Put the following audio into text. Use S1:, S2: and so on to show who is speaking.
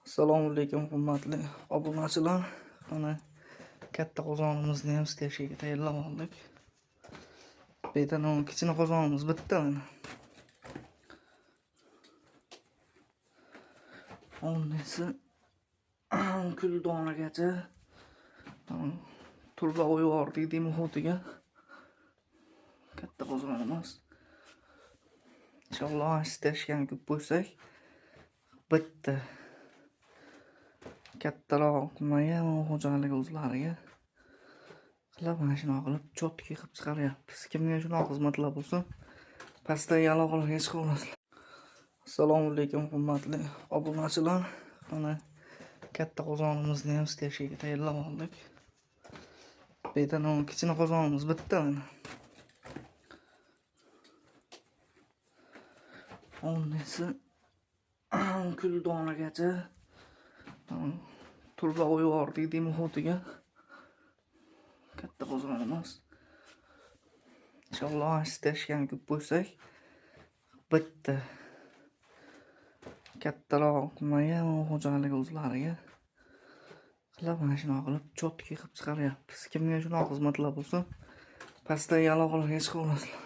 S1: Assalomu alaykum hurmatli obunachilar. Mana katta qozonimizni ham steshga tayyorlab oldik. Bu yerda kichkina qozonimiz bitta mana. Onnesi kul donagacha turba qo'yib muhitiga. Katta qozonimiz. Inshaalloh steshga ko'p qo'ysak bitta kattaroq qilmagan xo'jalik o'zlariga qilib mana shuni qilib chotki qilib chiqaryapmiz. Kimga shunaqa xizmatlar bo'lsa pastdagi aloqalarga chiqaverasizlar. Assalomu alaykum hurmatli obunachilar. Mana katta qozonimizni ham steshga tayyorlab oldik. Bu yerda kichkina qozonimiz bitta mana. Onnesi kul donagacha turba qo'yib muhitiga. Katta qozonimiz. Inshaalloh steshga ko'p qo'ysak bitta kattaroq qilmagan xo'jalik o'zlariga qilib mana shuni qilib chotki qilib chiqaryapmiz. Kimga shunaqa xizmatlar bo'lsa pastdagi aloqalarga chiqaverasizlar.